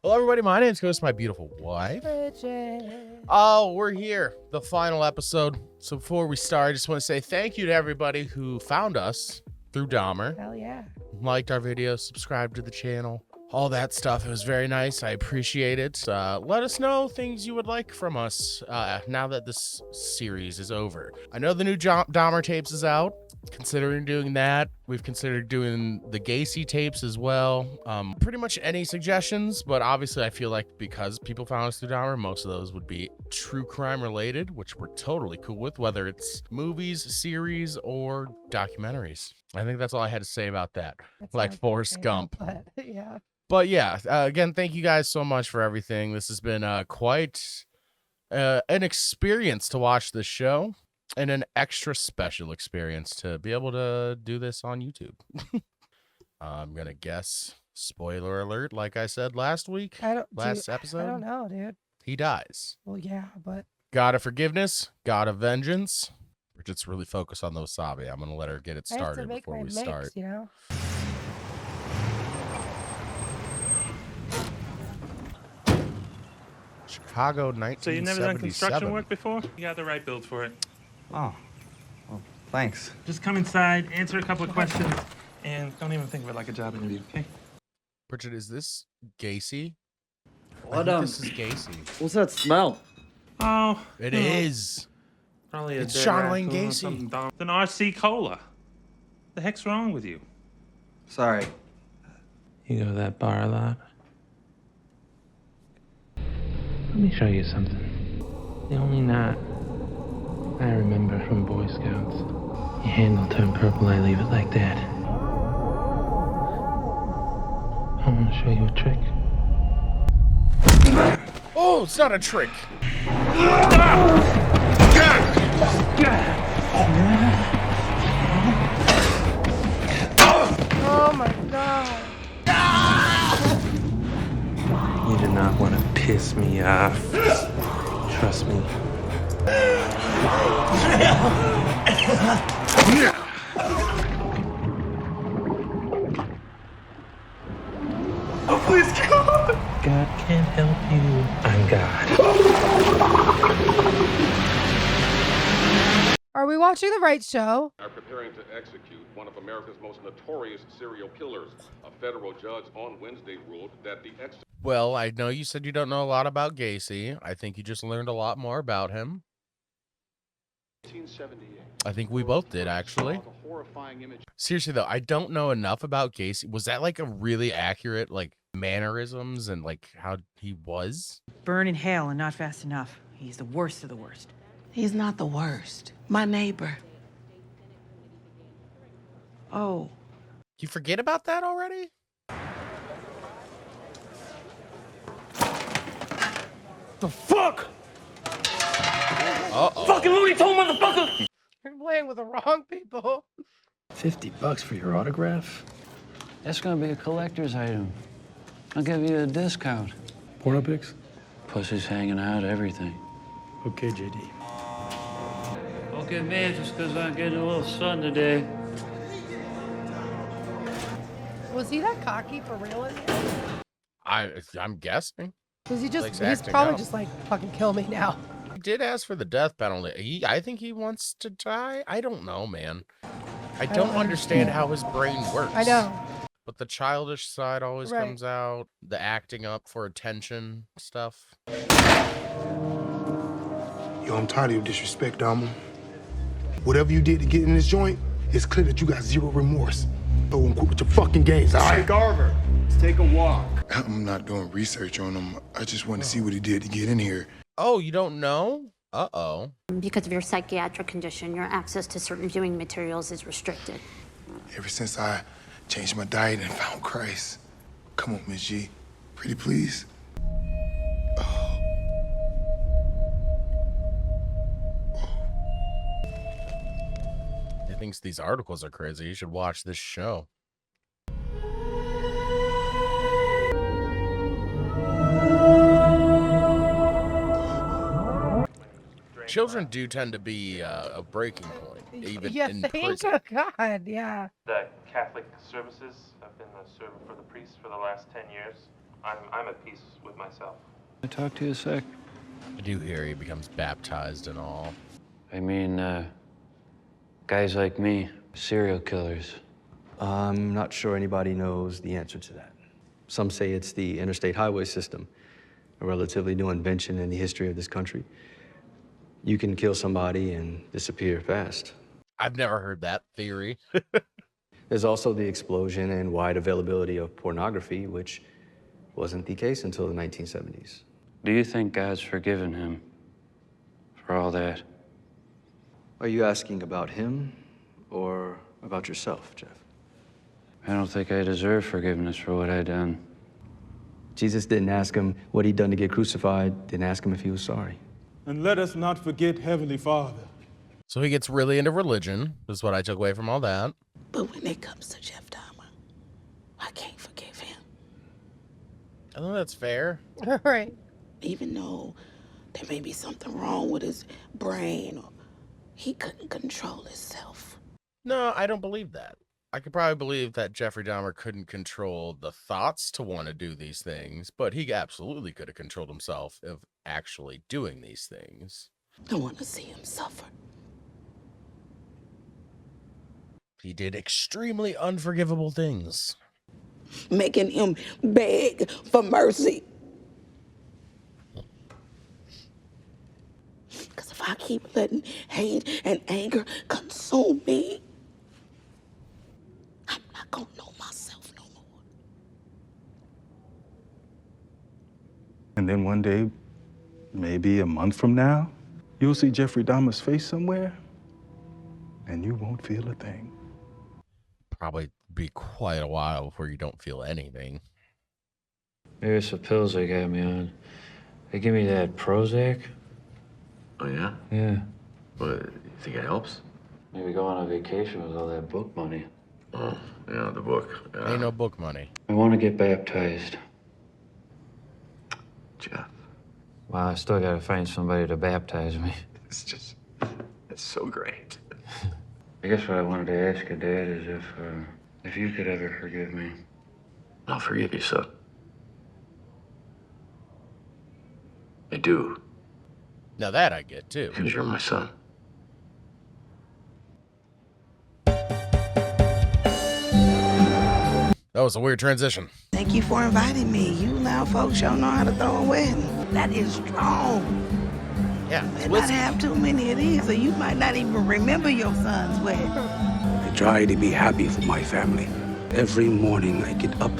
Hello, everybody. My name's Ghost, my beautiful wife. Bridget. Oh, we're here. The final episode. So before we start, I just want to say thank you to everybody who found us through Dahmer, Hell yeah. liked our videos, subscribed to the channel, all that stuff. It was very nice. I appreciate it. Let us know things you would like from us now that this series is over. I know the new Dahmer tapes is out. Considering doing that. We've considered doing the Gacy tapes as well. Pretty much any suggestions, but obviously I feel like because people found us through Dahmer, most of those would be true crime related, which we're totally cool with, whether it's movies, series, or documentaries. I think that's all I had to say about that. Like Forrest Gump. But, yeah. But yeah, again, thank you guys so much for everything. This has been quite an experience to watch this show. And an extra special experience to be able to do this on YouTube. I'm going to guess, spoiler alert, like I said last week, last episode. I don't know, dude. He dies. Well, yeah, but. God of forgiveness, God of vengeance. Bridget's really focused on the wasabi. I'm going to let her get it started before we start. You know? Chicago, 1977. So you've never done construction work before? You got the right build for it. Oh, well, thanks. Just come inside, answer a couple of questions, and don't even think of it like a job interview, okay? Bridget, is this Gacy? What, this is Gacy. What's that smell? Oh. It is. Probably It's dead Charlene raccoon or Gacy. something dumb. An RC Cola. The heck's wrong with you? Sorry. You go to that bar a lot? Let me show you something. The only knot I remember from Boy Scouts. Your handle turned purple, I leave it like that. I want to show you a trick. Oh, it's not a trick. Oh my god. You do not want to piss me off. Trust me. Oh, please, God! God can't help you. I'm God. Are we watching the right show? Are preparing to execute one of America's most notorious serial killers. A federal judge on Wednesday ruled that the Well, I know you said you don't know a lot about Gacy. I think you just learned a lot more about him. 1978. I think we both did, actually. Seriously, though, I don't know enough about Gacy. Was that, like, a really accurate, like, mannerisms and, like, how he was? Burn in hell and not fast enough. He's the worst of the worst. He's not the worst. My neighbor. Oh. You forget about that already? The fuck? Uh-oh. Fucking Looney Tunes, motherfucker! You're playing with the wrong people. $50 for your autograph? That's gonna be a collector's item. I'll give you a discount. Porno pics? Pussy's hanging out, everything. Okay, JD. Don't get mad just because I'm getting a little sun today. Was he that cocky for real in here? I'm guessing. Was he just, Likes he's acting probably out. just like, fucking kill me now. He did ask for the death penalty. I think he wants to die. I don't know, man. I don't understand how his brain works. I know. But the childish side always Right. comes out. The acting up for attention stuff. Yo, I'm tired of your disrespect, Dahmer. Whatever you did to get in this joint, it's clear that you got zero remorse. So quit with your fucking games, all right? Garver, let's take a walk. I'm not doing research on him. I just want to see what he did to get in here. Oh, you don't know? Uh-oh. Because of your psychiatric condition, your access to certain viewing materials is restricted. Ever since I changed my diet and found Christ. Come on, Miss G. Pretty please. He thinks these articles are crazy. You should watch this show. Children do tend to be a breaking point, even Yeah, in thank prison. God, yeah. The Catholic services. I've been the server for the priests for the last 10 years. I'm at peace with myself. I talk to you a sec. I do hear he becomes baptized and all. I mean, guys like me, serial killers. I'm not sure anybody knows the answer to that. Some say it's the interstate highway system, a relatively new invention in the history of this country. You can kill somebody and disappear fast. I've never heard that theory. There's also the explosion and wide availability of pornography, which wasn't the case until the 1970s. Do you think God's forgiven him for all that? Are you asking about him or about yourself, Jeff? I don't think I deserve forgiveness for what I done. Jesus didn't ask him what he'd done to get crucified, didn't ask him if he was sorry. And let us not forget Heavenly Father. So he gets really into religion, is what I took away from all that. But when it comes to Jeff Dahmer, I can't forgive him. I think that's fair. Right. Even though there may be something wrong with his brain, or he couldn't control himself. No, I don't believe that. I could probably believe that Jeffrey Dahmer couldn't control the thoughts to want to do these things, but he absolutely could have controlled himself of actually doing these things. I want to see him suffer. He did extremely unforgivable things. Making him beg for mercy. Because if I keep letting hate and anger consume me, I'm not going to know myself no more. And then one day, maybe a month from now, you'll see Jeffrey Dahmer's face somewhere, and you won't feel a thing. Probably be quite a while before you don't feel anything. Maybe it's the pills they got me on. They give me that Prozac. Oh, yeah? Yeah. What, you think it helps? Maybe go on a vacation with all that book money. Oh, yeah, the book. Ain't no book money. I want to get baptized. Jeff. Well, I still got to find somebody to baptize me. It's so great. I guess what I wanted to ask you, Dad, is if you could ever forgive me. I'll forgive you, son. I do. Now that I get, too. Because you're my son. That was a weird transition. Thank you for inviting me. You loud folks, y'all know how to throw a wedding. That is strong. Yeah, and not have too many of these, or you might not even remember your son's wedding. I try to be happy for my family. Every morning I get up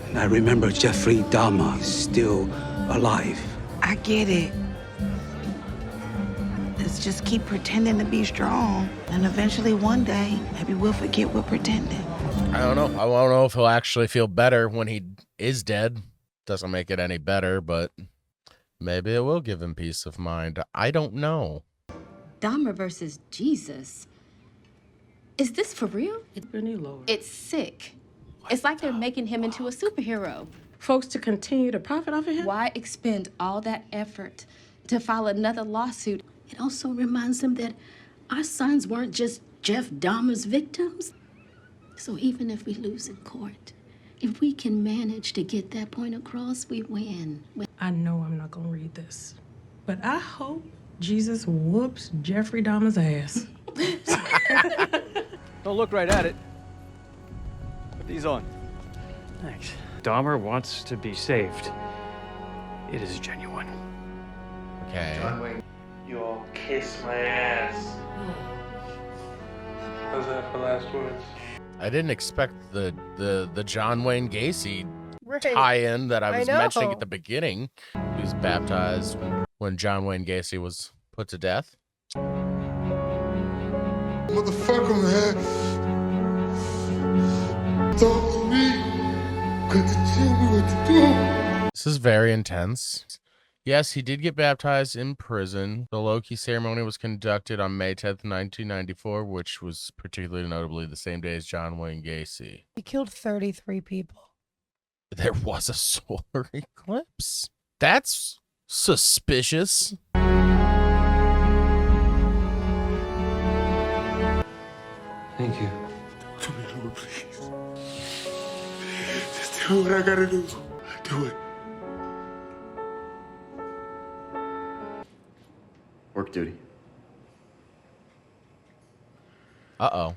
and I remember Jeffrey Dahmer is still alive. I get it. Let's just keep pretending to be strong, and eventually one day, maybe we'll forget we're pretending. I don't know. I don't know if he'll actually feel better when he is dead. Doesn't make it any better, but maybe it will give him peace of mind. I don't know. Dahmer versus Jesus. Is this for real? It's sick. It's like they're making him into a superhero. Folks to continue to profit off of him? Why expend all that effort to file another lawsuit? It also reminds them that our sons weren't just Jeff Dahmer's victims. So even if we lose in court, if we can manage to get that point across, we win. I know I'm not gonna read this, but I hope Jesus whoops Jeffrey Dahmer's ass. Don't look right at it. Put these on. Thanks. Dahmer wants to be saved. It is genuine. Okay. You'll kiss my ass. How's that for last words? I didn't expect the John Wayne Gacy Right. tie-in that I was know. mentioning at the beginning. He was baptized when John Wayne Gacy was put to death. Motherfucker, man. Talk to me. Got to tell me what to do. This is very intense. Yes, he did get baptized in prison. The low-key ceremony was conducted on May 10th, 1994, which was particularly notably the same day as John Wayne Gacy. He killed 33 people. There was a solar eclipse. That's suspicious. Thank you. Tell me, Lord, please. Just tell me what I gotta do. Do it. Work duty. Uh-oh.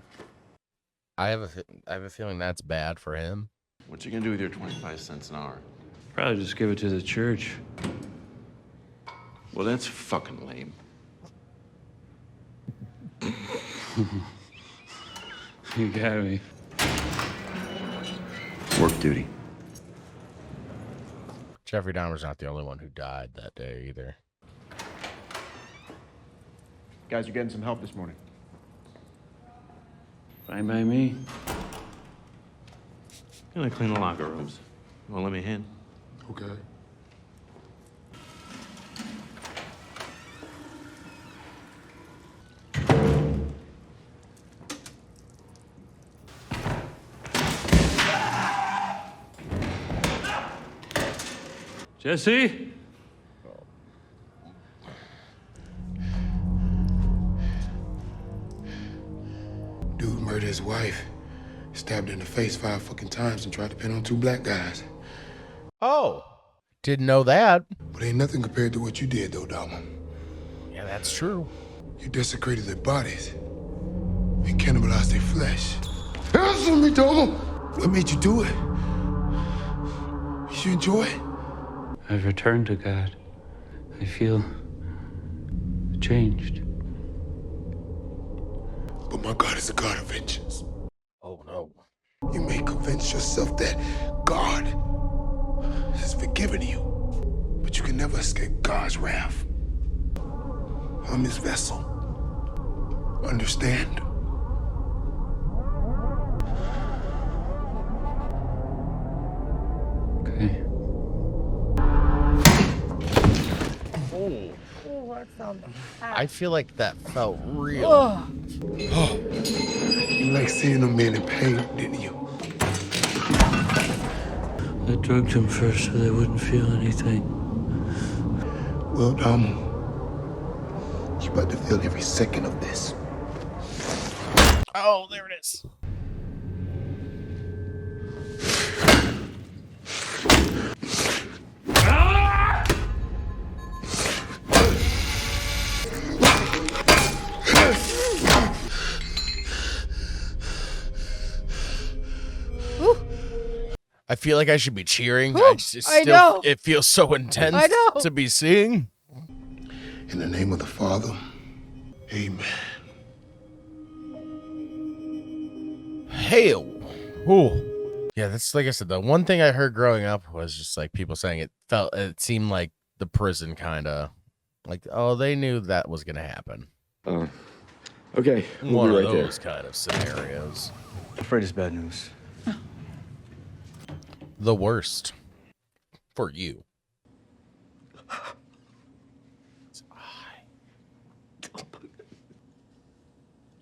I have a feeling that's bad for him. What you gonna do with your 25 cents an hour? Probably just give it to the church. Well, that's fucking lame. You got me. Work duty. Jeffrey Dahmer's not the only one who died that day either. Guys, you're getting some help this morning. Fine by me. Gonna clean the locker rooms. You wanna let me in? Okay. Jesse? Dude murdered his wife, stabbed her in the face 5 fucking times, and tried to pin on 2 black guys. Oh, didn't know that. But ain't nothing compared to what you did, though, Dahmer. Yeah, that's true. You desecrated their bodies and cannibalized their flesh. Answer me, Dahmer! What made you do it? You enjoy it? I've returned to God. I feel changed. But my God is a God of vengeance. Oh, no. You may convince yourself that God has forgiven you, but you can never escape God's wrath. I'm his vessel. Understand? Okay. Oh, that sounded I feel like that felt real. Oh. Oh, you like seeing them men in pain, didn't you? I drugged him first so they wouldn't feel anything. Well, Dahmer, you about to feel every second of this. Oh, there it is. I feel like I should be cheering. Woo, I know. It feels so intense I know. to be seeing. In the name of the Father, amen. Hail. Ooh. Yeah, that's like I said, the one thing I heard growing up was just like people saying it seemed like the prison kind of like, oh, they knew that was going to happen. Okay, we'll One be of right there. those kind of scenarios. I'm afraid it's bad news. The worst for you.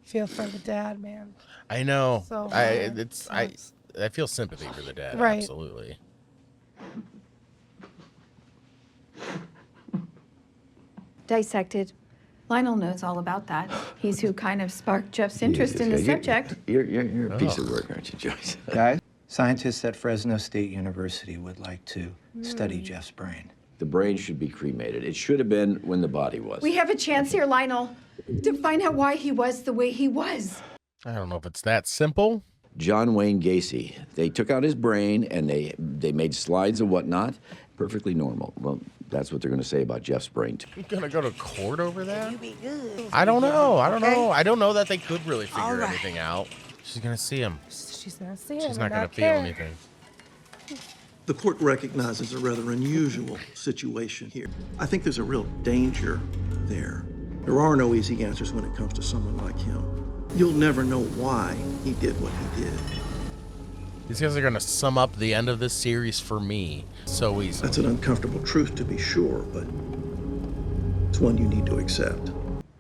Feel for the dad, man. I know. So I hard. I feel sympathy for the dad. Right. Absolutely. Dissected. Lionel knows all about that. He's who kind of sparked Jeff's interest in the subject. You're a piece of work, aren't you, Joyce? Guys, scientists at Fresno State University would like to study Jeff's brain. The brain should be cremated. It should have been when the body was. We have a chance here, Lionel, to find out why he was the way he was. I don't know if it's that simple. John Wayne Gacy. They took out his brain and they made slides and whatnot. Perfectly normal. Well, that's what they're going to say about Jeff's brain, too. You're gonna go to court over that? I don't know. I don't know that they could really figure anything out. She's gonna see him. She's gonna see him. She's not and gonna feel care. anything. The court recognizes a rather unusual situation here. I think there's a real danger there. There are no easy answers when it comes to someone like him. You'll never know why he did what he did. These guys are gonna sum up the end of this series for me so easily. That's an uncomfortable truth to be sure, but it's one you need to accept.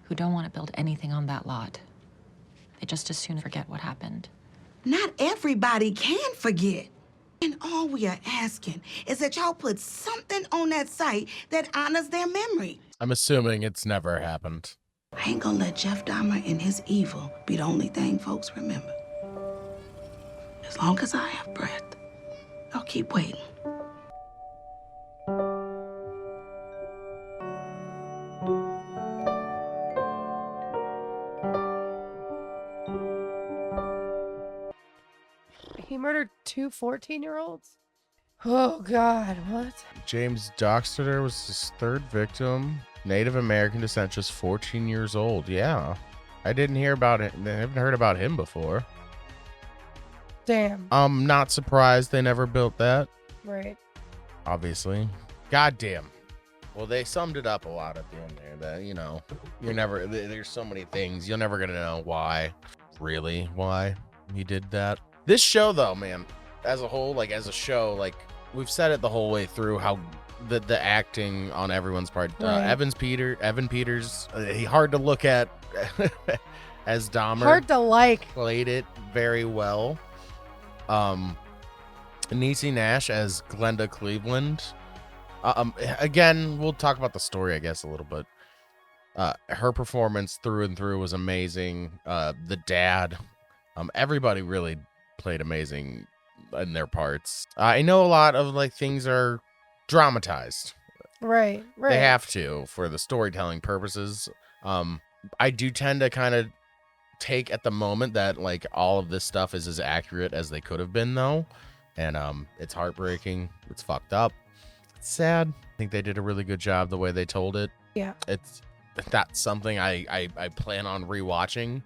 Who don't want to build anything on that lot. They just as soon forget what happened. Not everybody can forget. And all we are asking is that y'all put something on that site that honors their memory. I'm assuming it's never happened. I ain't gonna let Jeff Dahmer and his evil be the only thing folks remember. As long as I have breath, I'll keep waiting. He murdered 2 14-year-olds? Oh, God, what? James Doxter was his 3rd victim. Native American descent, just 14 years old. Yeah. I didn't hear about it. I haven't heard about him before. Damn. I'm not surprised they never built that. Right. Obviously. Goddamn. Well, they summed it up a lot at the end there. That, you know, you're never, there's so many things. You're never going to know why, really, why he did that. This show, though, man, as a whole, like, as a show, like, we've said it the whole way through how the acting on everyone's part. Right. Evan Peters, he hard to look at as Dahmer. Hard to like. Played it very well. Niecy Nash as Glenda Cleveland. Again, we'll talk about the story, I guess, a little bit. Her performance through and through was amazing. The dad, everybody really played amazing in their parts. I know a lot of like things are dramatized. Right. They have to for the storytelling purposes. I do tend to kind of take at the moment that like all of this stuff is as accurate as they could have been, though, and it's heartbreaking. It's fucked up. It's sad. I think they did a really good job the way they told it. Yeah. That's something I plan on rewatching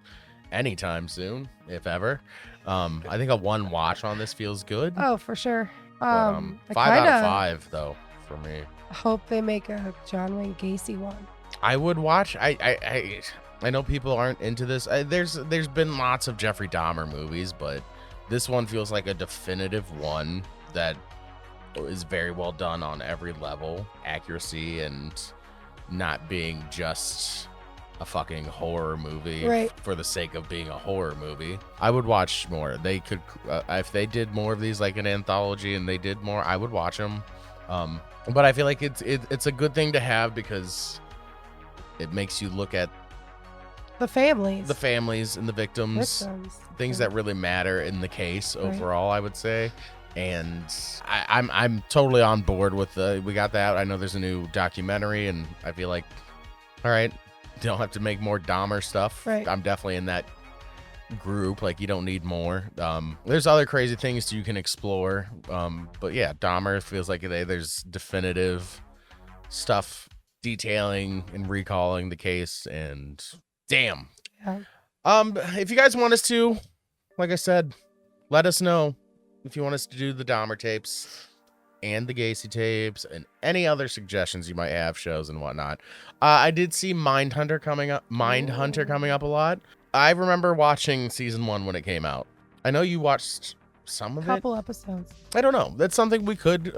anytime soon, if ever. I think a 1 watch on this feels good. Oh, for sure. But, 5 out of 5 though for me. Hope they make a John Wayne Gacy one. I would watch. I know people aren't into this. There's been lots of Jeffrey Dahmer movies, but this one feels like a definitive one that is very well done on every level, accuracy, and not being just a fucking horror movie for the sake of being a horror movie. I would watch more. They could, if they did more of these, like an anthology, and they did more, I would watch them. But I feel like it's a good thing to have because it makes you look at the families and the victims. Things that really matter in the case overall, I would say. And I'm totally on board with we got that. I know there's a new documentary, and I feel like, all right, you don't have to make more Dahmer stuff. I'm definitely in that group. Like, you don't need more. There's other crazy things you can explore. But yeah, Dahmer feels like there's definitive stuff detailing and recalling the case, and damn. Yeah. If you guys want us to, like I said, let us know if you want us to do the Dahmer tapes and the Gacy tapes and any other suggestions you might have, shows and whatnot. I did see Mindhunter coming up a lot. I remember watching season 1 when it came out. I know you watched some of it. Couple episodes. I don't know. That's something we could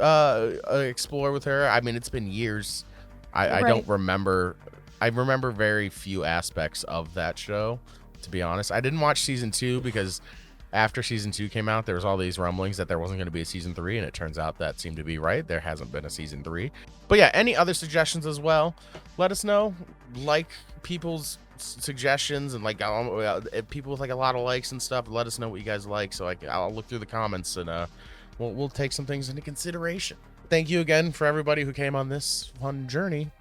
explore with her. I mean, it's been years. I don't remember. I remember very few aspects of that show, to be honest. I didn't watch season 2 because after season 2 came out, there was all these rumblings that there wasn't going to be a season 3, and it turns out that seemed to be right. There hasn't been a season 3. But yeah, any other suggestions as well, let us know. Like people's suggestions, and like people with like a lot of likes and stuff, let us know what you guys like, so I'll look through the comments, and we'll take some things into consideration. Thank you again for everybody who came on this fun journey.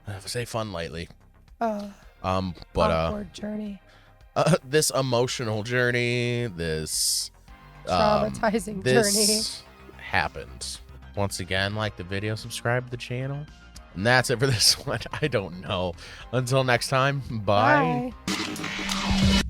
I say fun lightly. Awkward journey. This emotional journey, this traumatizing journey happened. Once again, like the video, subscribe to the channel. And that's it for this one. I don't know. Until next time, bye. Bye.